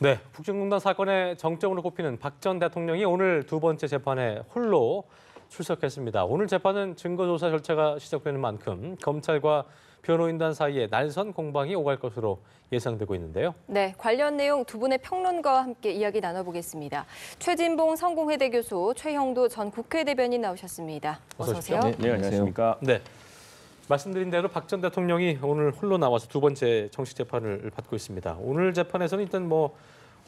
네, 북중농단 사건의 정점으로 꼽히는 박 전 대통령이 오늘 두 번째 재판에 홀로 출석했습니다. 오늘 재판은 증거조사 절차가 시작되는 만큼 검찰과 변호인단 사이에 날선 공방이 오갈 것으로 예상되고 있는데요. 네, 관련 내용 두 분의 평론가와 함께 이야기 나눠보겠습니다. 최진봉 성공회대 교수, 최형도 전 국회 대변인 나오셨습니다. 어서 오세요. 네, 안녕하십니까. 네, 말씀드린 대로 박 전 대통령이 오늘 홀로 나와서 두 번째 정식 재판을 받고 있습니다. 오늘 재판에서는 일단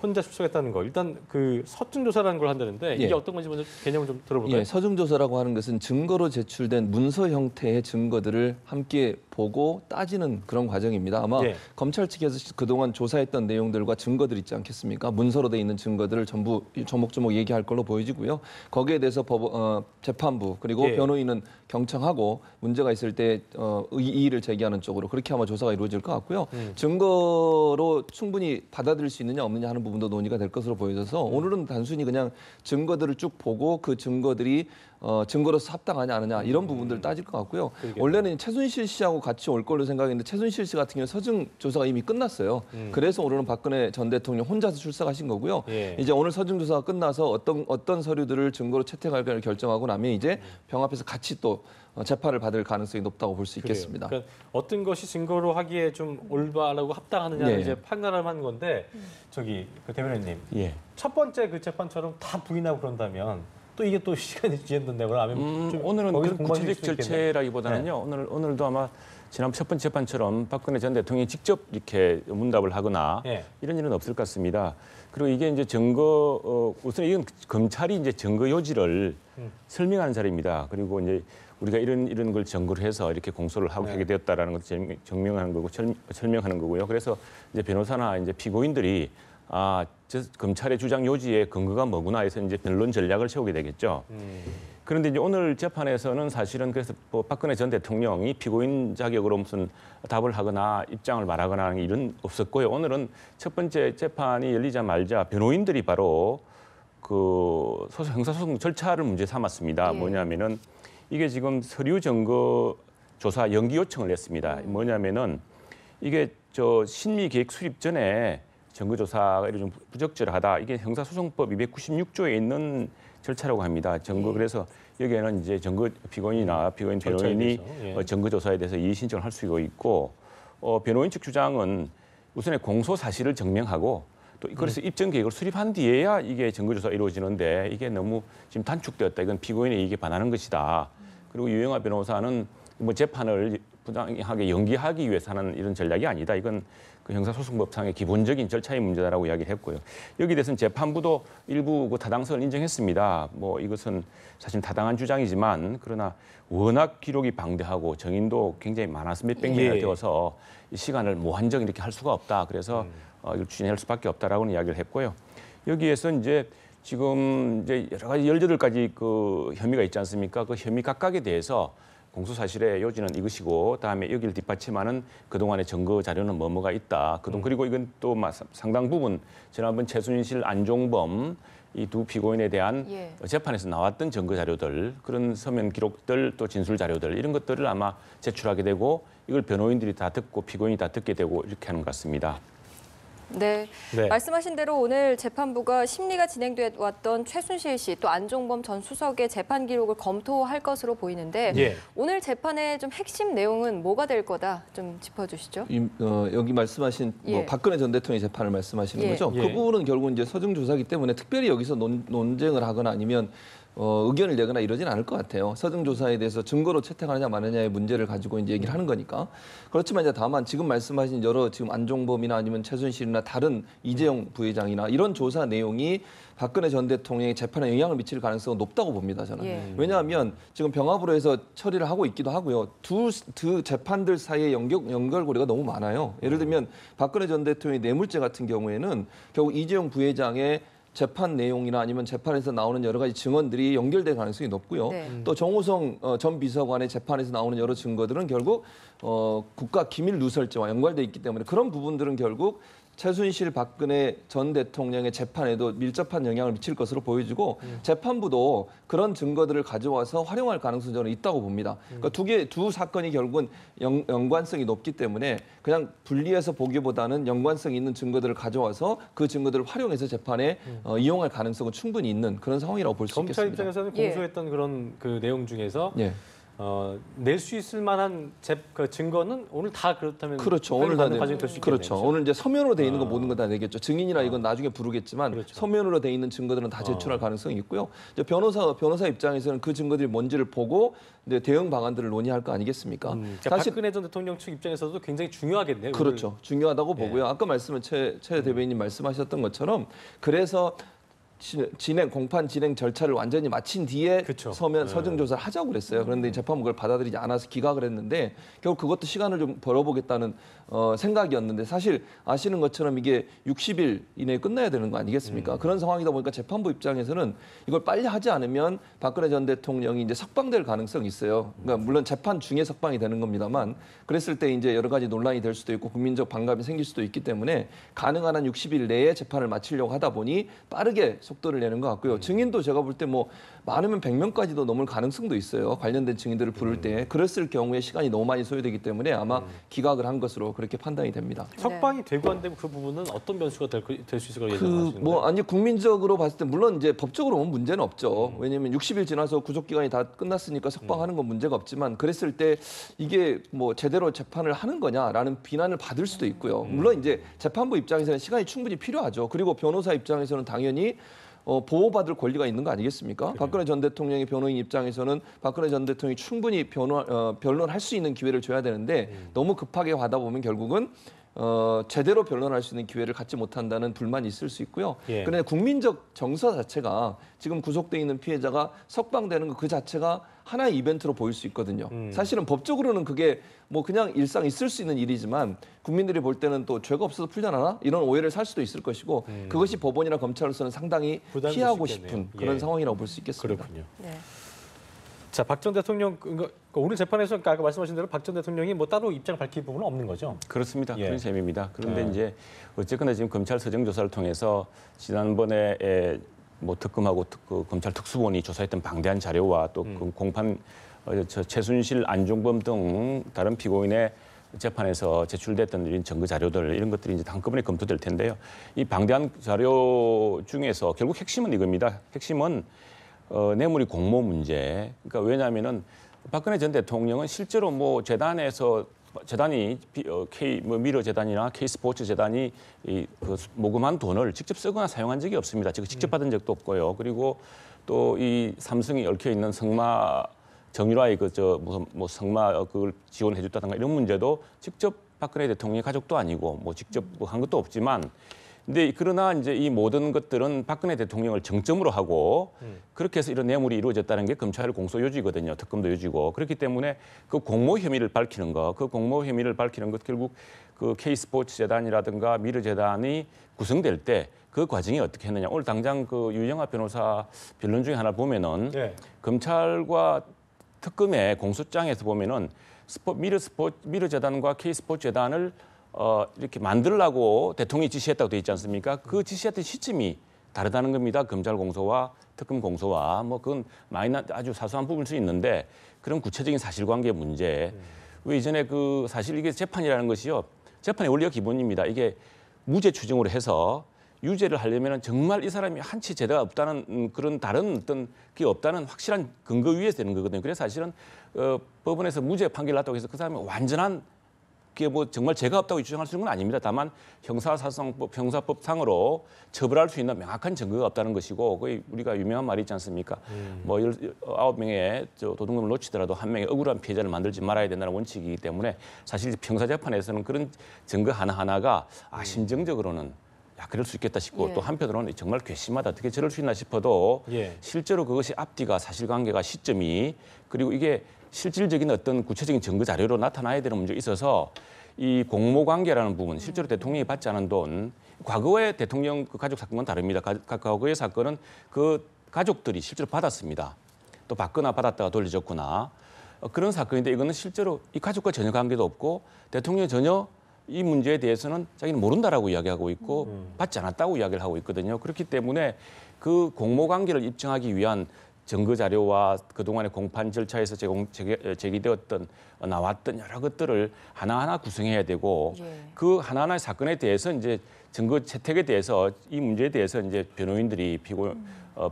혼자 출석했다는 거, 일단 그 서중 조사라는 걸 한다는데 이게 어떤 건지 먼저 개념을 좀 들어볼까요? 예, 서중 조사라고 하는 것은 증거로 제출된 문서 형태의 증거들을 함께 보고 따지는 그런 과정입니다. 아마 검찰 측에서 그동안 조사했던 내용들과 증거들 있지 않겠습니까? 문서로 돼 있는 증거들을 전부 조목조목 얘기할 걸로 보여지고요. 거기에 대해서 재판부 그리고 변호인은 경청하고 문제가 있을 때 이의를 제기하는 쪽으로 그렇게 아마 조사가 이루어질 것 같고요. 증거로 충분히 받아들일 수 있느냐 없느냐 하는 부분도 논의가 될 것으로 보여져서 오늘은 단순히 그냥 증거들을 쭉 보고 그 증거들이 증거로서 합당하냐 안 하냐 이런 부분들을 따질 것 같고요. 원래는 최순실 씨하고 같이 올 걸로 생각했는데 최순실 씨 같은 경우는 서중 조사가 이미 끝났어요. 그래서 오늘은 박근혜 전 대통령 혼자서 출석하신 거고요. 이제 오늘 서중 조사가 끝나서 어떤 서류들을 증거로 채택할까를 결정하고 나면 이제 병합해서 같이 또 재판을 받을 가능성이 높다고 볼 수 있겠습니다. 그러니까 어떤 것이 증거로 하기에 좀 올바르고 합당하느냐를 이제 판단을 하는 건데 저기 그 대변인님 첫 번째 그 재판처럼 다 부인하고 그런다면 또 이게 또 시간이 지연된다거나 하면 오늘은 그 구체적 절차라기보다는요. 오늘도 아마 지난 첫 번째 재판처럼 박근혜 전 대통령이 직접 이렇게 문답을 하거나 이런 일은 없을 것 같습니다. 그리고 이게 이제 우선 이건 검찰이 이제 증거 요지를 설명하는 자리입니다. 그리고 이제 우리가 이런 걸 증거로 해서 이렇게 공소를 하게 되었다라는 것을 증명하는 거고 설명하는 거고요. 그래서 이제 변호사나 이제 피고인들이 검찰의 주장 요지의 근거가 뭐구나 해서 이제 변론 전략을 세우게 되겠죠. 그런데 이제 오늘 재판에서는 사실은 그래서 박근혜 전 대통령이 피고인 자격으로 무슨 답을 하거나 입장을 말하거나 하는 일은 없었고요. 오늘은 첫 번째 재판이 열리자마자 변호인들이 바로 그 형사소송 절차를 문제 삼았습니다. 뭐냐면은 이게 지금 서류 증거 조사 연기 요청을 했습니다. 뭐냐면은 이게 심리 계획 수립 전에 증거조사가 좀 부적절하다. 이게 형사소송법 296조에 있는 절차라고 합니다. 그래서 여기에는 이제 피고인이나 피고인 변호인이 증거조사에 대해서 이의 신청을 할 수 있고 변호인 측 주장은 우선에 공소 사실을 증명하고 또 그래서 입증 계획을 수립한 뒤에야 이게 증거조사가 이루어지는데 이게 너무 지금 단축되었다. 이건 피고인의 이익에 반하는 것이다. 그리고 유영하 변호사는 재판을 부당하게 연기하기 위해서 하는 이런 전략이 아니다. 이건 그 형사소송법상의 기본적인 절차의 문제다라고 이야기를 했고요. 여기에 대해서는 재판부도 일부 그 타당성을 인정했습니다. 이것은 사실 타당한 주장이지만 그러나 워낙 기록이 방대하고 정인도 굉장히 많아서 몇백 명이 되어서 이 시간을 무한정 이렇게 할 수가 없다. 그래서 이걸 추진할 수밖에 없다라고는 이야기를 했고요. 여기에서 이제 지금 이제 여러 가지 18가지 그 혐의가 있지 않습니까? 그 혐의 각각에 대해서 공소 사실의 요지는 이것이고 그다음에 여기를 뒷받침하는 그동안의 증거 자료는 뭐가 있다. 그리고 이건 또 상당 부분 지난번 최순실, 안종범 이 두 피고인에 대한 재판에서 나왔던 증거 자료들, 그런 서면 기록들 또 진술 자료들 이런 것들을 아마 제출하게 되고 이걸 변호인들이 다 듣고 피고인이 다 듣게 되고 이렇게 하는 것 같습니다. 네. 말씀하신 대로 오늘 재판부가 심리가 진행돼 왔던 최순실 씨 또 안종범 전 수석의 재판 기록을 검토할 것으로 보이는데 오늘 재판의 좀 핵심 내용은 뭐가 될 거다 좀 짚어주시죠. 여기 말씀하신 박근혜 전 대통령의 재판을 말씀하시는 거죠. 그 부분은 결국 이제 서중 조사이기 때문에 특별히 여기서 논쟁을 하거나 아니면 의견을 내거나 이러진 않을 것 같아요. 서중 조사에 대해서 증거로 채택하느냐 마느냐의 문제를 가지고 이제 얘기를 하는 거니까. 그렇지만 이제 다만 지금 말씀하신 여러 지금 안종범이나 아니면 최순실이나 다른 이재용 부회장이나 이런 조사 내용이 박근혜 전 대통령의 재판에 영향을 미칠 가능성은 높다고 봅니다, 저는. 왜냐하면 지금 병합으로 해서 처리를 하고 있기도 하고요. 두 재판들 사이의 연결고리가 너무 많아요. 예를 들면 박근혜 전 대통령의 뇌물죄 같은 경우에는 결국 이재용 부회장의 재판 내용이나 아니면 재판에서 나오는 여러 가지 증언들이 연결될 가능성이 높고요. 또 정호성 전 비서관의 재판에서 나오는 여러 증거들은 결국 국가 기밀 누설죄와 연관돼 있기 때문에 그런 부분들은 결국 최순실 박근혜 전 대통령의 재판에도 밀접한 영향을 미칠 것으로 보여지고 재판부도 그런 증거들을 가져와서 활용할 가능성이 저는 있다고 봅니다. 그러니까 두 사건이 결국은 연관성이 높기 때문에 그냥 분리해서 보기보다는 연관성 있는 증거들을 가져와서 그 증거들을 활용해서 재판에 이용할 가능성은 충분히 있는 그런 상황이라고 볼 수 있겠습니다. 검찰 입장에서는 공소했던 그런 그 내용 중에서 낼 수 있을 만한 그 증거는 오늘 다 그렇다면 그렇죠. 오늘 다 과정이 될수 있겠네요. 그렇죠. 오늘 이제 서면으로 돼 있는 거 모든 건 다 내겠죠. 증인이나 이건 나중에 부르겠지만 그렇죠. 서면으로 돼 있는 증거들은 다 제출할 가능성이 있고요. 이제 변호사 입장에서는 그 증거들이 뭔지를 보고 이제 대응 방안들을 논의할 거 아니겠습니까? 사실 박근혜 전 대통령 측 입장에서도 굉장히 중요하겠네요. 그렇죠. 중요하다고 보고요. 아까 최 대변인님 말씀하셨던 것처럼 그래서 공판 진행 절차를 완전히 마친 뒤에 그쵸. 서정 조사를 하자고 그랬어요. 그런데 재판부가 그걸 받아들이지 않아서 기각을 했는데 결국 그것도 시간을 좀 벌어보겠다는 생각이었는데 사실 아시는 것처럼 이게 60일 이내에 끝나야 되는 거 아니겠습니까? 그런 상황이다 보니까 재판부 입장에서는 이걸 빨리 하지 않으면 박근혜 전 대통령이 이제 석방될 가능성이 있어요. 그러니까 물론 재판 중에 석방이 되는 겁니다만 그랬을 때 이제 여러 가지 논란이 될 수도 있고 국민적 반감이 생길 수도 있기 때문에 가능한 한 60일 내에 재판을 마치려고 하다 보니 빠르게 속도를 내는 것 같고요. 증인도 제가 볼 때 뭐 많으면 100명까지도 넘을 가능성도 있어요. 관련된 증인들을 부를 때. 그랬을 경우에 시간이 너무 많이 소요되기 때문에 아마 기각을 한 것으로 그렇게 판단이 됩니다. 석방이 되고 안 되고 그 부분은 어떤 변수가 될 수 있을 거라고 예상하시는 거예요? 아니 국민적으로 봤을 때 물론 이제 법적으로 보면 문제는 없죠. 왜냐하면 60일 지나서 구속 기간이 다 끝났으니까 석방하는 건 문제가 없지만 그랬을 때 이게 뭐 제대로 재판을 하는 거냐라는 비난을 받을 수도 있고요. 물론 이제 재판부 입장에서는 시간이 충분히 필요하죠. 그리고 변호사 입장에서는 당연히 보호받을 권리가 있는 거 아니겠습니까? 그래. 박근혜 전 대통령의 변호인 입장에서는 박근혜 전 대통령이 충분히 변론할 수 있는 기회를 줘야 되는데 너무 급하게 하다 보면 결국은 제대로 변론할 수 있는 기회를 갖지 못한다는 불만이 있을 수 있고요. 그런데 국민적 정서 자체가 지금 구속돼 있는 피해자가 석방되는 거 그 자체가 하나의 이벤트로 보일 수 있거든요. 사실은 법적으로는 그게 뭐 그냥 일상 있을 수 있는 일이지만 국민들이 볼 때는 또 죄가 없어서 풀려나나 이런 오해를 살 수도 있을 것이고 그것이 법원이나 검찰로서는 상당히 피하고 싶은 그런 상황이라고 볼 수 있겠습니다. 그렇군요. 자, 박 전 대통령 오늘 재판에서 아까 말씀하신 대로 박 전 대통령이 뭐 따로 입장 밝힐 부분은 없는 거죠? 그렇습니다. 그런 셈입니다. 그런데 이제 어쨌거나 지금 검찰 서정 조사를 통해서 지난번에 뭐 특검하고 검찰 특수본이 조사했던 방대한 자료와 또 그 공판 최순실, 안종범 등 다른 피고인의 재판에서 제출됐던 이런 증거 자료들 이런 것들이 이제 한꺼번에 검토될 텐데요. 이 방대한 자료 중에서 결국 핵심은 이겁니다. 핵심은 뇌물이 공모 문제. 그러니까 왜냐하면은 박근혜 전 대통령은 실제로 뭐 재단이 미러 재단이나 K스포츠 재단이 그 모금한 돈을 직접 쓰거나 사용한 적이 없습니다. 지금 직접 받은 적도 없고요. 그리고 또 이 삼성이 얽혀 있는 성마 정유라의 뭐 성마 그걸 지원해줬다든가 이런 문제도 직접 박근혜 대통령의 가족도 아니고 뭐 직접 한 것도 없지만. 근데 그러나 이제 이 모든 것들은 박근혜 대통령을 정점으로 하고 그렇게 해서 이런 뇌물이 이루어졌다는 게 검찰 공소 요지거든요. 특검도 요지고. 그렇기 때문에 그 공모 혐의를 밝히는 것, 결국 그 K스포츠 재단이라든가 미르 재단이 구성될 때 그 과정이 어떻게 했느냐. 오늘 당장 그 유영하 변호사 변론 중에 하나 보면은 검찰과 특검의 공소장에서 보면은 미르 재단과 K스포츠 재단을 이렇게 만들라고 대통령이 지시했다고 돼 있지 않습니까? 그 지시했던 시점이 다르다는 겁니다. 검찰 공소와 특검 공소와 뭐 그건 아주 사소한 부분일 수 있는데 그런 구체적인 사실관계 문제. 왜 이전에 그 사실 이게 재판이라는 것이요. 재판의 원리가 기본입니다. 이게 무죄 추정으로 해서 유죄를 하려면 정말 이 사람이 한치 죄가 없다는 그런 다른 어떤 게 없다는 확실한 근거 위에서 되는 거거든요. 그래서 사실은 법원에서 무죄 판결을 났다고 해서 그 사람이 완전한 그게 뭐 정말 죄가 없다고 주장할 수 있는 건 아닙니다. 다만 형사법상으로 처벌할 수 있는 명확한 증거가 없다는 것이고 거의 우리가 유명한 말이 있지 않습니까? 뭐 19명의 도둑놈을 놓치더라도 한 명의 억울한 피해자를 만들지 말아야 된다는 원칙이기 때문에 사실 형사재판에서는 그런 증거 하나하나가 심정적으로는 그럴 수 있겠다 싶고 또 한편으로는 정말 괘씸하다. 어떻게 저럴 수 있나 싶어도 실제로 그것이 앞뒤가 사실관계가 시점이 그리고 이게 실질적인 어떤 구체적인 증거 자료로 나타나야 되는 문제가 있어서 이 공모관계라는 부분, 실제로 대통령이 받지 않은 돈, 과거의 대통령 그 가족 사건과는 다릅니다. 과거의 사건은 그 가족들이 실제로 받았습니다. 또 받거나 받았다가 돌려줬거나 그런 사건인데 이거는 실제로 이 가족과 전혀 관계도 없고 대통령이 전혀 이 문제에 대해서는 자기는 모른다라고 이야기하고 있고 받지 않았다고 이야기를 하고 있거든요. 그렇기 때문에 그 공모관계를 입증하기 위한 증거 자료와 그동안의 공판 절차에서 제기되었던 나왔던 여러 것들을 하나하나 구성해야 되고 그 하나하나의 사건에 대해서 이제 증거 채택에 대해서 이 문제에 대해서 이제 변호인들이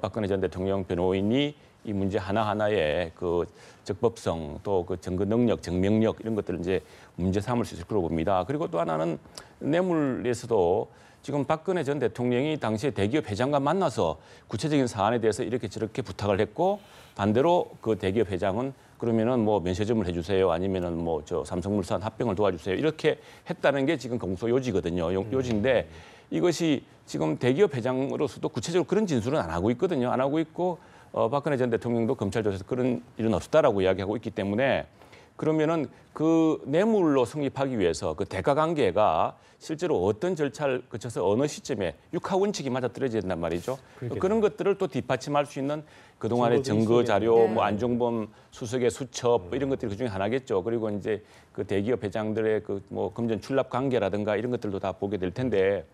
박근혜 전 대통령 변호인이 이 문제 하나하나의 그 적법성 또 그 증거 능력, 증명력 이런 것들을 이제 문제 삼을 수 있을 거라고 봅니다. 그리고 또 하나는 뇌물에서도 지금 박근혜 전 대통령이 당시에 대기업 회장과 만나서 구체적인 사안에 대해서 이렇게 저렇게 부탁을 했고 반대로 그 대기업 회장은 그러면은 뭐 면세점을 해주세요 아니면은 뭐 저 삼성물산 합병을 도와주세요 이렇게 했다는 게 지금 공소 요지거든요. 요지인데 이것이 지금 대기업 회장으로서도 구체적으로 그런 진술은 안 하고 있거든요. 안 하고 있고 박근혜 전 대통령도 검찰 조사에서 그런 일은 없었다라고 이야기하고 있기 때문에 그러면은 그 뇌물로 성립하기 위해서 그 대가 관계가 실제로 어떤 절차를 거쳐서 어느 시점에 육하 원칙이 맞아떨어져야 된단 말이죠. 그런 것들을 또 뒷받침할 수 있는 그동안의 증거 자료, 뭐 안종범 수석의 수첩 이런 것들이 그중에 하나겠죠. 그리고 이제 그 대기업 회장들의 그 뭐 금전 출납 관계라든가 이런 것들도 다 보게 될 텐데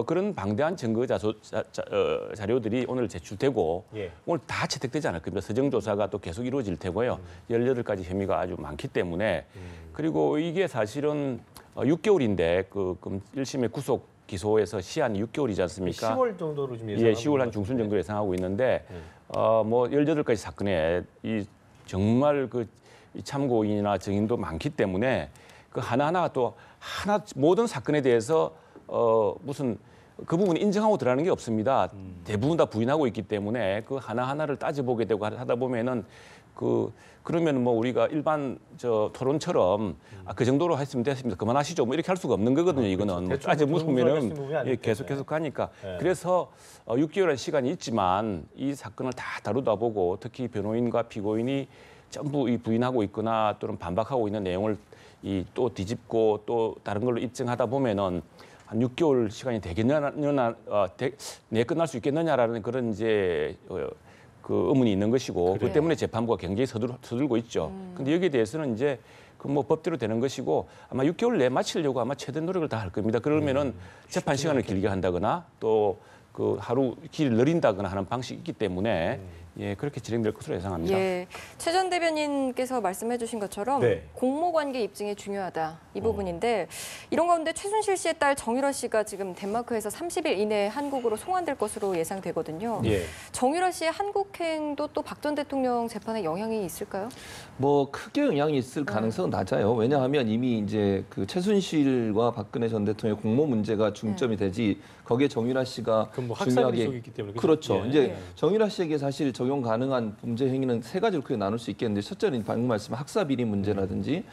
그런 방대한 증거 자료들이 오늘 제출되고 오늘 다 채택되지 않을 겁니다. 서정조사가 또 계속 이루어질 테고요. 18가지 혐의가 아주 많기 때문에 그리고 이게 사실은 6개월인데 그 1심의 구속 기소에서 시한이 6개월이지 않습니까? 10월 정도로 좀 예상하고 10월 한 중순 정도 예상하고 있는데 뭐 18가지 사건에 이 정말 그 참고인이나 증인도 많기 때문에 그 하나하나가 또 모든 사건에 대해서 무슨 그 부분을 인정하고 들어가는 게 없습니다. 대부분 다 부인하고 있기 때문에 그 하나하나를 따져보게 되고 하다 보면은 그러면 뭐 우리가 일반 토론처럼 그 정도로 했으면 됐습니다. 그만하시죠. 뭐 이렇게 할 수가 없는 거거든요. 이거는 뭐 따져 묻으면은 계속 가니까. 그래서 6개월의 시간이 있지만 이 사건을 다 다루다 보고 특히 변호인과 피고인이 전부 부인하고 있거나 또는 반박하고 있는 내용을 또 뒤집고 또 다른 걸로 입증하다 보면은 한 6개월 시간이 내에 끝날 수 있겠느냐라는 그런 이제 그 의문이 있는 것이고 그래. 그 때문에 재판부가 굉장히 서둘고 있죠. 근데 여기에 대해서는 이제 그 뭐 법대로 되는 것이고 아마 6개월 내에 마치려고 아마 최대 노력을 다 할 겁니다. 그러면은 재판 시간을 길게 한다거나 또 그 하루 길을 늘린다거나 하는 방식이 있기 때문에 그렇게 진행될 것으로 예상합니다. 최 전 대변인께서 말씀해 주신 것처럼 공모관계 입증이 중요하다 이 부분인데 이런 가운데 최순실 씨의 딸 정유라 씨가 지금 덴마크에서 30일 이내에 한국으로 송환될 것으로 예상되거든요. 정유라 씨의 한국행도 또 박 전 대통령 재판에 영향이 있을까요? 뭐 크게 영향이 있을 가능성은 낮아요. 왜냐하면 이미 이제 그 최순실과 박근혜 전 대통령의 공모 문제가 중점이 되지 거기에 정유라 씨가 뭐 중요하게 있기 때문에 그렇죠. 이제 정유라 씨에게 사실 적용 가능한 범죄 행위는 세 가지로 크게 나눌 수 있겠는데 첫째는 방금 말씀한 학사 비리 문제라든지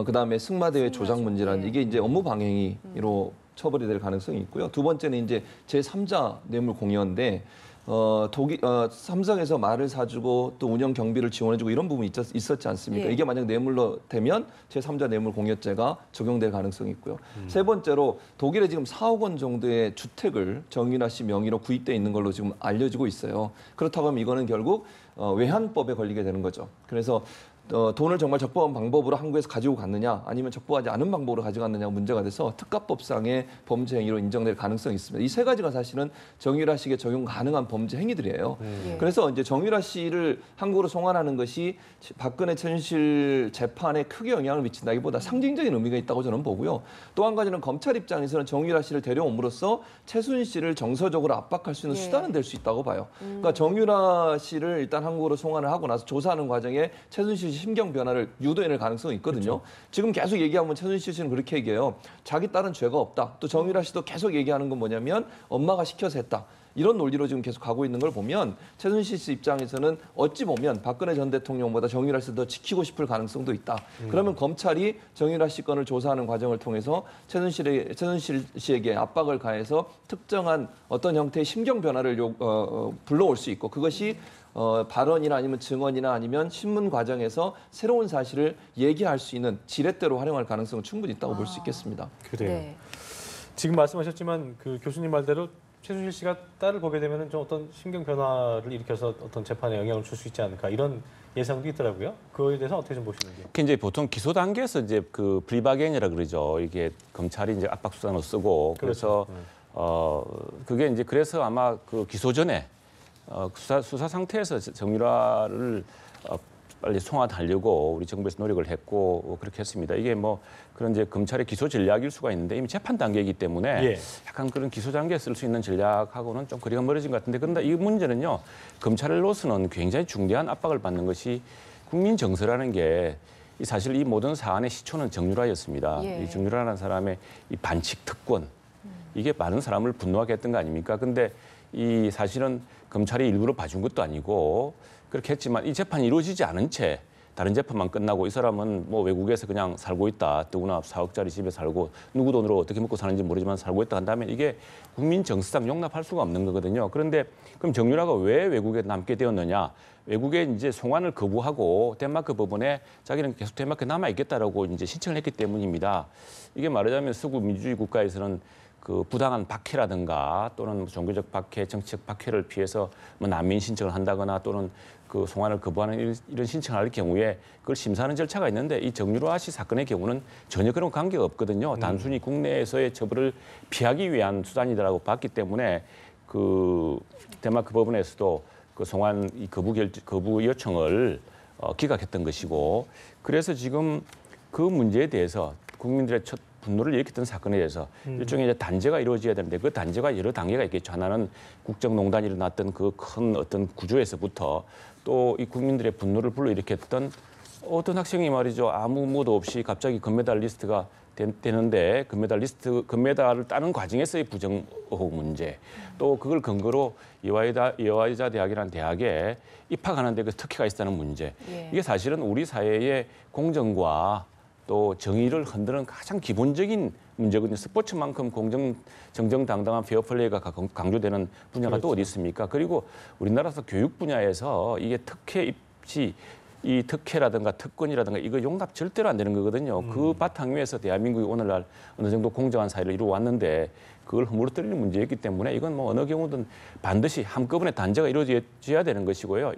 그다음에 승마대회 조작 문제라든지 이게 이제 업무 방해로 처벌이 될 가능성이 있고요. 두 번째는 이제 제3자 뇌물 공여인데 삼성에서 말을 사주고 또 운영 경비를 지원해주고 이런 부분이 있었지 않습니까? 이게 만약 뇌물로 되면 제3자 뇌물 공여죄가 적용될 가능성이 있고요. 세 번째로 독일에 지금 4억 원 정도의 주택을 정유라 씨 명의로 구입돼 있는 걸로 지금 알려지고 있어요. 그렇다고 하면 이거는 결국 외환법에 걸리게 되는 거죠. 그래서 돈을 정말 적법한 방법으로 한국에서 가지고 갔느냐 아니면 적법하지 않은 방법으로 가져갔느냐가 문제가 돼서 특가법상의 범죄 행위로 인정될 가능성이 있습니다. 이 세 가지가 사실은 정유라 씨에게 적용 가능한 범죄 행위들이에요. 그래서 이제 정유라 씨를 한국으로 송환하는 것이 박근혜 최순실 재판에 크게 영향을 미친다기보다 상징적인 의미가 있다고 저는 보고요. 또 한 가지는 검찰 입장에서는 정유라 씨를 데려옴으로써 최순실을 정서적으로 압박할 수 있는 수단은 될 수 있다고 봐요. 그러니까 정유라 씨를 일단 한국으로 송환을 하고 나서 조사하는 과정에 최순실 심경 변화를 유도해낼 가능성이 있거든요. 지금 계속 얘기하면 최순실 씨는 그렇게 얘기해요. 자기 딸은 죄가 없다. 또 정유라 씨도 계속 얘기하는 건 뭐냐면 엄마가 시켜서 했다. 이런 논리로 지금 계속 가고 있는 걸 보면 최순실 씨 입장에서는 어찌 보면 박근혜 전 대통령보다 정유라 씨를 더 지키고 싶을 가능성도 있다. 그러면 검찰이 정유라 씨 건을 조사하는 과정을 통해서 최순실 씨에게 압박을 가해서 특정한 어떤 형태의 심경 변화를 불러올 수 있고 그것이 발언이나 아니면 증언이나 아니면 신문 과정에서 새로운 사실을 얘기할 수 있는 지렛대로 활용할 가능성은 충분히 있다고 볼 수 있겠습니다. 그래요. 지금 말씀하셨지만 그 교수님 말대로 최순실 씨가 딸을 보게 되면 좀 어떤 심경 변화를 일으켜서 어떤 재판에 영향을 줄 수 있지 않을까 이런 예상도 있더라고요. 그거에 대해서 어떻게 좀 보시는지. 그 이제 보통 기소 단계에서 이제 그 프리바겐이라 그러죠. 이게 검찰이 이제 압박 수단으로 쓰고 그래서 그게 이제 그래서 아마 그 기소 전에 수사 상태에서 정유라를 빨리 송환하려고 우리 정부에서 노력을 했고 그렇게 했습니다. 이게 뭐 그런 이제 검찰의 기소 전략일 수가 있는데 이미 재판 단계이기 때문에 약간 그런 기소 단계에 쓸 수 있는 전략하고는 좀 거리가 멀어진 것 같은데 그런데 이 문제는요. 검찰로서는 굉장히 중대한 압박을 받는 것이 국민 정서라는 게 사실 이 모든 사안의 시초는 정유라였습니다. 이 정유라라는 사람의 이 반칙 특권 이게 많은 사람을 분노하게 했던 거 아닙니까? 근데 이 사실은 검찰이 일부러 봐준 것도 아니고 그렇게 했지만 이 재판이 이루어지지 않은 채 다른 재판만 끝나고 이 사람은 뭐 외국에서 그냥 살고 있다. 더구나 4억짜리 집에 살고 누구 돈으로 어떻게 먹고 사는지 모르지만 살고 있다 한다면 이게 국민 정서상 용납할 수가 없는 거거든요. 그런데 그럼 정유라가 왜 외국에 남게 되었느냐? 외국에 이제 송환을 거부하고 덴마크 법원에 자기는 계속 덴마크에 남아 있겠다라고 이제 신청을 했기 때문입니다. 이게 말하자면 서구 민주주의 국가에서는 그 부당한 박해라든가 또는 종교적 박해, 정치적 박해를 피해서 뭐 난민 신청을 한다거나 또는 그 송환을 거부하는 이런 신청을 할 경우에 그걸 심사하는 절차가 있는데 이 정유라 씨 사건의 경우는 전혀 그런 관계가 없거든요. 단순히 국내에서의 처벌을 피하기 위한 수단이라고 봤기 때문에 그 덴마크 법원에서도 그 송환 거부 요청을 기각했던 것이고 그래서 지금 그 문제에 대해서 국민들의 첫 분노를 일으켰던 사건에 대해서 일종의 이제 단죄가 이루어져야 되는데 그 단죄가 여러 단계가 있겠죠. 하나는 국정농단이 일어났던 그 큰 어떤 구조에서부터 또 이 국민들의 분노를 불러일으켰던 어떤 학생이 말이죠. 아무 무도 없이 갑자기 금메달 리스트가 되는데 금메달을 따는 과정에서의 부정 의혹 문제 또 그걸 근거로 이화여자 대학이라는 대학에 입학하는데 그 특혜가 있다는 문제 이게 사실은 우리 사회의 공정과 또 정의를 흔드는 가장 기본적인 문제거든요. 스포츠만큼 정정당당한 페어플레이가 강조되는 분야가 또 어디 있습니까? 그리고 우리나라에서 교육 분야에서 이게 특혜 입시, 이 특혜라든가 특권이라든가 이거 용납 절대로 안 되는 거거든요. 그 바탕 위에서 대한민국이 오늘날 어느 정도 공정한 사회를 이루어왔는데 그걸 허물어뜨리는 문제였기 때문에 이건 뭐 어느 경우든 반드시 한꺼번에 단죄가 이루어져야 되는 것이고요.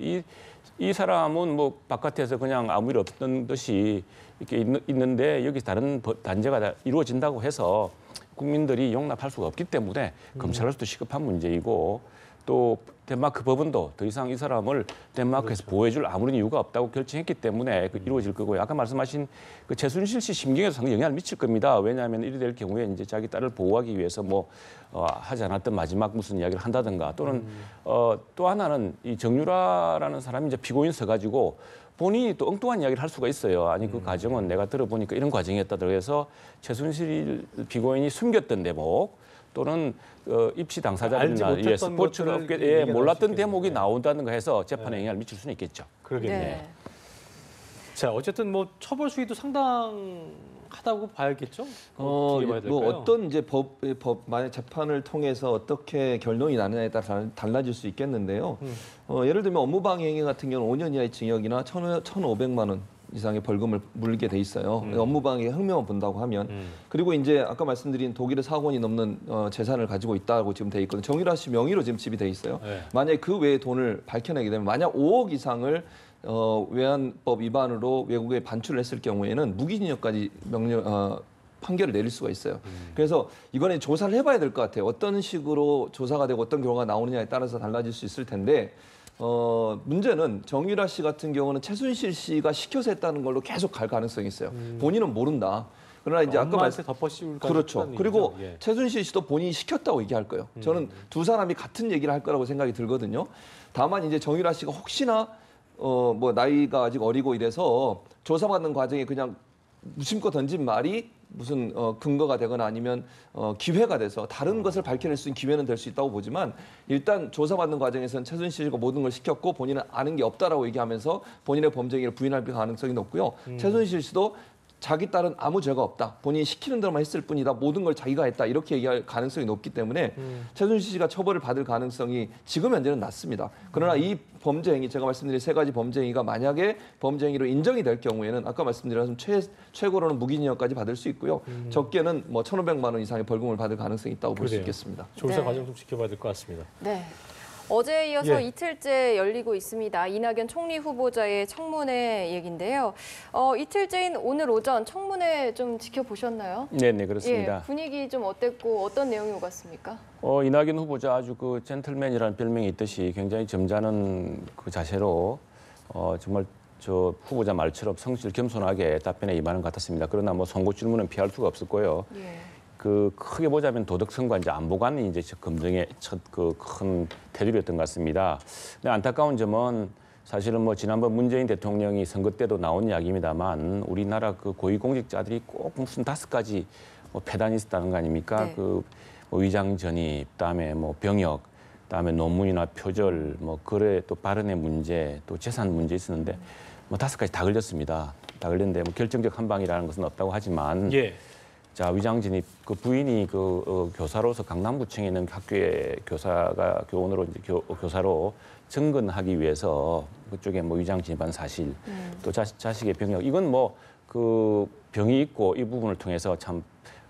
이 사람은 뭐 바깥에서 그냥 아무 일 없던 듯이 이렇게 있는데 여기 다른 단죄가 이루어진다고 해서 국민들이 용납할 수가 없기 때문에 검찰로서도 시급한 문제이고 또 덴마크 법원도 더 이상 이 사람을 덴마크에서 보호해줄 아무런 이유가 없다고 결정했기 때문에 이루어질 거고요. 아까 말씀하신 그 최순실 씨 심경에도 상당히 영향을 미칠 겁니다. 왜냐하면 이리 될 경우에 이제 자기 딸을 보호하기 위해서 뭐 하지 않았던 마지막 무슨 이야기를 한다든가 또는 또 하나는 이 정유라라는 사람이 이제 피고인 서가지고 본인이 또 엉뚱한 이야기를 할 수가 있어요. 아니 그 과정은 내가 들어보니까 이런 과정이었다고 해서 최순실 피고인이 숨겼던 대목 또는 입시 당사자들이나 스포츠 업계에 몰랐던 대목이 나온다는 거 해서 재판에 영향을 미칠 수는 있겠죠. 그러겠네요. 네. 자, 어쨌든 뭐 처벌 수위도 상당하다고 봐야겠죠. 뭐 어떤 이제 만약 재판을 통해서 어떻게 결론이 나느냐에 따라 달라질 수 있겠는데요. 예를 들면 업무방해 행위 같은 경우는 5년 이하의 징역이나 1,500만 원 이상의 벌금을 물게 돼 있어요. 업무방해 혐의만 본다고 하면. 그리고 이제 아까 말씀드린 독일의 4억 원이 넘는 재산을 가지고 있다고 지금 돼 있거든요. 정유라 씨 명의로 지금 집이 돼 있어요. 네. 만약에 그 외의 돈을 밝혀내게 되면 만약 5억 이상을 외환법 위반으로 외국에 반출을 했을 경우에는 무기징역까지 판결을 내릴 수가 있어요. 그래서 이거는 조사를 해봐야 될 것 같아요. 어떤 식으로 조사가 되고 어떤 결과가 나오느냐에 따라서 달라질 수 있을 텐데 문제는 정유라 씨 같은 경우는 최순실 씨가 시켜서 했다는 걸로 계속 갈 가능성이 있어요. 본인은 모른다. 그러나 이제 아까 덮어씌울 그렇죠. 그리고 최순실 씨도 본인이 시켰다고 얘기할 거예요. 저는 두 사람이 같은 얘기를 할 거라고 생각이 들거든요. 다만 이제 정유라 씨가 혹시나 뭐 나이가 아직 어리고 이래서 조사받는 과정에 그냥 무심코 던진 말이 무슨 근거가 되거나 아니면 기회가 돼서 다른 것을 밝혀낼 수 있는 기회는 될 수 있다고 보지만 일단 조사받는 과정에서는 최순실 씨가 모든 걸 시켰고 본인은 아는 게 없다라고 얘기하면서 본인의 범죄를 부인할 가능성이 높고요. 최순실 씨도 자기 딸은 아무 죄가 없다. 본인이 시키는 대로만 했을 뿐이다. 모든 걸 자기가 했다. 이렇게 얘기할 가능성이 높기 때문에 최순실 씨가 처벌을 받을 가능성이 지금 현재는 낮습니다. 그러나 이 범죄 행위, 제가 말씀드린 세 가지 범죄 행위가 만약에 범죄 행위로 인정이 될 경우에는 아까 말씀드린 최고로는 무기징역까지 받을 수 있고요. 적게는 뭐 1,500만 원 이상의 벌금을 받을 가능성이 있다고 볼 수 있겠습니다. 조사 과정 좀 지켜봐야 될 것 같습니다. 네. 어제에 이어서 이틀째 열리고 있습니다. 이낙연 총리 후보자의 청문회 얘기인데요. 이틀째인 오늘 오전 청문회 좀 지켜보셨나요? 네, 그렇습니다. 예, 분위기 좀 어땠고 어떤 내용이 오갔습니까? 이낙연 후보자 아주 그 젠틀맨이라는 별명이 있듯이 굉장히 점잖은 그 자세로 정말 저 후보자 말처럼 성실 겸손하게 답변에 임하는 것 같았습니다. 그러나 뭐 송구 질문은 피할 수가 없었고요. 그 크게 보자면 도덕성과 이제 안보관이 이제 검증의 첫 그 큰 테두리였던 것 같습니다. 근데 안타까운 점은 사실은 뭐 지난번 문재인 대통령이 선거 때도 나온 이야기입니다만 우리나라 그 고위공직자들이 꼭 무슨 5가지 뭐 폐단이 있었다는 거 아닙니까? 네. 그 뭐 위장 전입, 그다음에 뭐 병역, 그다음에 논문이나 표절, 뭐 거래 또 발언의 문제, 또 재산 문제 있었는데 뭐 5가지 다 걸렸습니다. 다 걸렸는데 뭐 결정적 한 방이라는 것은 없다고 하지만. 자, 위장 진입 그 부인이 교사로서 강남구청에 있는 학교의 교사가 교원으로 이제 교사로 증언하기 위해서 그쪽에 뭐 위장 진입한 사실, 또 자식의 병역 이건 뭐 그 병이 있고 이 부분을 통해서 참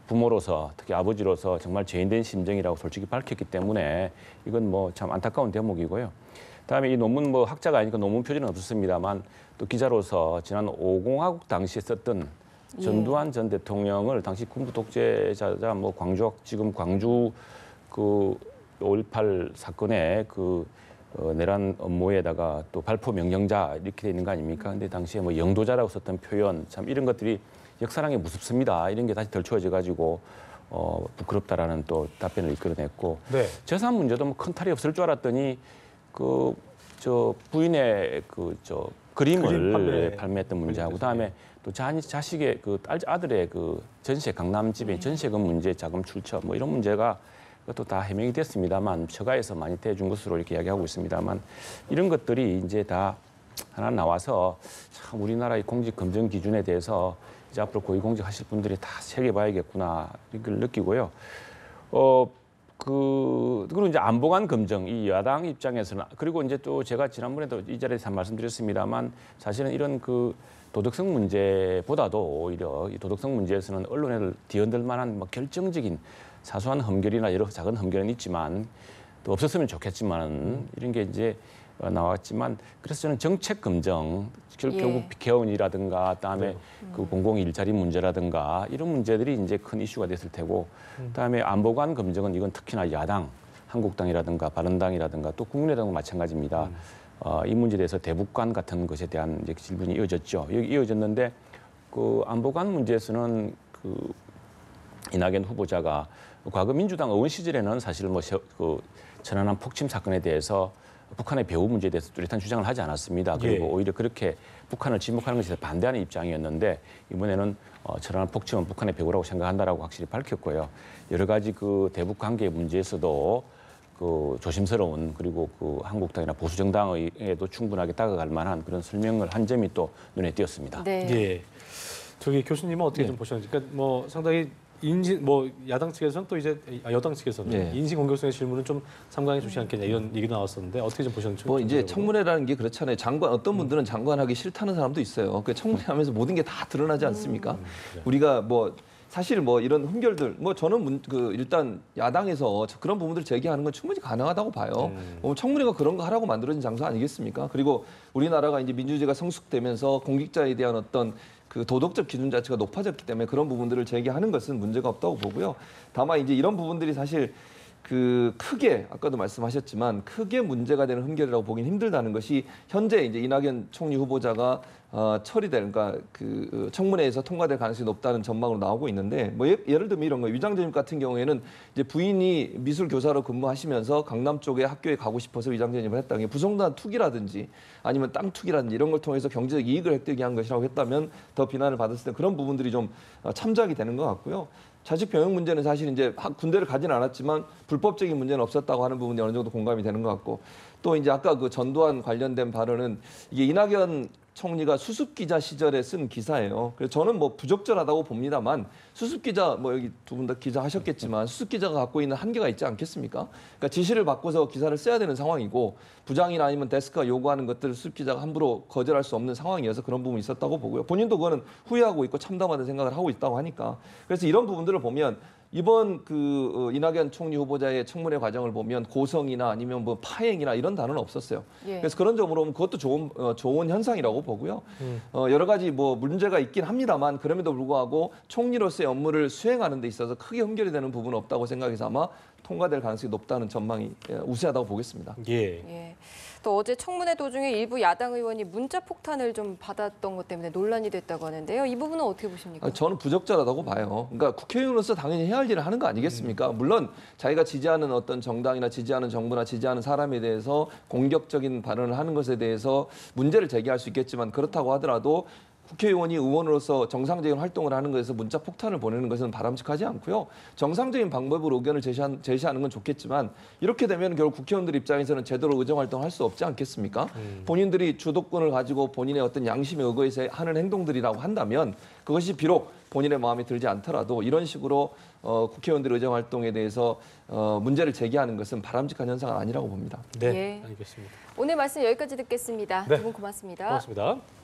부모로서 특히 아버지로서 정말 죄인된 심정이라고 솔직히 밝혔기 때문에 이건 뭐 참 안타까운 대목이고요. 그다음에 이 논문 뭐 학자가 아니니까 논문 표지는 없었습니다만 또 기자로서 지난 5공화국 당시에 썼던 전두환 전 대통령을 당시 군부 독재자자 뭐 지금 광주 그 5.18 사건의 그 내란 업무에다가 또 발포 명령자 이렇게 돼 있는 거 아닙니까? 근데 당시에 뭐 영도자라고 썼던 표현 참 이런 것들이 역사랑에 무섭습니다. 이런 게 다시 덜추어져 가지고 부끄럽다라는 또 답변을 이끌어냈고 재산 문제도 뭐 큰 탈이 없을 줄 알았더니 그 저 부인의 그림을 판매했던 문제하고 그다음에 또 자식의 그 아들의 그 전세 강남 집에 전세금 문제 자금 출처 뭐 이런 문제가 그것도 다 해명이 됐습니다만 처가에서 많이 대준 것으로 이렇게 이야기하고 있습니다만 이런 것들이 이제 다 하나 나와서 참 우리나라의 공직 검증 기준에 대해서 이제 앞으로 고위공직 하실 분들이 다 새겨봐야겠구나 이걸 느끼고요. 그리고 이제 안보관 검증 이 야당 입장에서는 그리고 이제 또 제가 지난번에도 이 자리에서 말씀드렸습니다만 사실은 이런 그 도덕성 문제보다도 오히려 이 도덕성 문제에서는 언론을 뒤흔들 만한 뭐 결정적인 사소한 흠결이나 여러 작은 흠결은 있지만 또 없었으면 좋겠지만 이런 게 이제 나왔지만 그래서 저는 정책 검증 결국 개헌이라든가 그다음에 그 공공 일자리 문제라든가 이런 문제들이 이제 큰 이슈가 됐을 테고 그다음에 안보관 검증은 이건 특히나 야당 한국당이라든가 바른당이라든가 또 국민의당도 마찬가지입니다. 이 문제에 대해서 대북관 같은 것에 대한 이제 질문이 이어졌죠. 여기 이어졌는데 그 안보관 문제에서는 그 이낙연 후보자가 과거 민주당 의원 시절에는 사실 뭐 그 천안함 폭침 사건에 대해서 북한의 배후 문제에 대해서 뚜렷한 주장을 하지 않았습니다. 그리고 오히려 그렇게 북한을 지목하는 것에 반대하는 입장이었는데 이번에는 천안함 폭침은 북한의 배후라고 생각한다라고 확실히 밝혔고요. 여러 가지 그 대북 관계 문제에서도 그 조심스러운 그리고 그 한국당이나 보수 정당에도 충분하게 다가갈 만한 그런 설명을 한 점이 또 눈에 띄었습니다. 저기 교수님은 어떻게 좀 보셨는지, 그러니까 뭐 상당히 야당 측에서는 또 이제 여당 측에서는 인신 공격성의 질문은 좀 삼가해 주지 않겠냐 이런 얘기도 나왔었는데 어떻게 좀 보셨는지. 뭐 이제 청문회라는 게 그렇잖아요. 어떤 분들은 장관하기 싫다는 사람도 있어요. 그 청문회하면서 모든 게 다 드러나지 않습니까? 우리가 뭐 사실 뭐 이런 흠결들 저는 일단 야당에서 그런 부분들을 제기하는 건 충분히 가능하다고 봐요. 청문회가 그런 거 하라고 만들어진 장소 아니겠습니까? 그리고 우리나라가 이제 민주주의가 성숙되면서 공직자에 대한 어떤 그 도덕적 기준 자체가 높아졌기 때문에 그런 부분들을 제기하는 것은 문제가 없다고 보고요. 다만 이제 이런 부분들이 사실 그 크게 아까도 말씀하셨지만 크게 문제가 되는 흠결이라고 보긴 힘들다는 것이 현재 이제 이낙연 총리 후보자가 그러니까 그 청문회에서 통과될 가능성이 높다는 전망으로 나오고 있는데 뭐 예를 들면 이런 거 위장 전입 같은 경우에는 이제 부인이 미술 교사로 근무하시면서 강남 쪽에 학교에 가고 싶어서 위장 전입을 했다는 게 부정당한 투기라든지 아니면 땅 투기라든지 이런 걸 통해서 경제적 이익을 획득이 한 것이라고 했다면 더 비난을 받았을 때 그런 부분들이 좀 참작이 되는 것 같고요. 자식 병역 문제는 사실 이제 군대를 가지는 않았지만 불법적인 문제는 없었다고 하는 부분이 어느 정도 공감이 되는 것 같고 또 이제 아까 그 전두환 관련된 발언은 이게 이낙연 총리가 수습 기자 시절에 쓴 기사예요. 그래서 저는 뭐 부적절하다고 봅니다만 수습 기자 뭐 여기 두 분 다 기자 하셨겠지만 수습 기자가 갖고 있는 한계가 있지 않겠습니까? 그러니까 지시를 받고서 기사를 써야 되는 상황이고 부장이나 아니면 데스크가 요구하는 것들을 수습 기자가 함부로 거절할 수 없는 상황이어서 그런 부분이 있었다고 보고요. 본인도 그거는 후회하고 있고 참담하다는 생각을 하고 있다고 하니까 그래서 이런 부분들을 보면 이번 이낙연 총리 후보자의 청문회 과정을 보면 고성이나 아니면 뭐 파행이나 이런 단어는 없었어요. 예. 그래서 그런 점으로 보면 그것도 좋은 현상이라고 보고요. 여러 가지 뭐 문제가 있긴 합니다만 그럼에도 불구하고 총리로서의 업무를 수행하는 데 있어서 크게 흠결이 되는 부분은 없다고 생각해서 아마 통과될 가능성이 높다는 전망이 우세하다고 보겠습니다. 예. 또 어제 청문회 도중에 일부 야당 의원이 문자 폭탄을 좀 받았던 것 때문에 논란이 됐다고 하는데요. 이 부분은 어떻게 보십니까? 저는 부적절하다고 봐요. 그러니까 국회의원으로서 당연히 해야 할 일을 하는 거 아니겠습니까? 물론 자기가 지지하는 어떤 정당이나 지지하는 정부나 지지하는 사람에 대해서 공격적인 발언을 하는 것에 대해서 문제를 제기할 수 있겠지만 그렇다고 하더라도 국회의원이 의원으로서 정상적인 활동을 하는 것에서 문자 폭탄을 보내는 것은 바람직하지 않고요. 정상적인 방법으로 의견을 제시하는 건 좋겠지만 이렇게 되면 결국 국회의원들 입장에서는 제대로 의정 활동을 할 수 없지 않겠습니까? 본인들이 주도권을 가지고 본인의 어떤 양심에 의거해서 하는 행동들이라고 한다면 그것이 비록 본인의 마음에 들지 않더라도 이런 식으로 국회의원들의 의정 활동에 대해서 문제를 제기하는 것은 바람직한 현상은 아니라고 봅니다. 네, 알겠습니다. 오늘 말씀 여기까지 듣겠습니다. 네. 두 분 고맙습니다. 고맙습니다.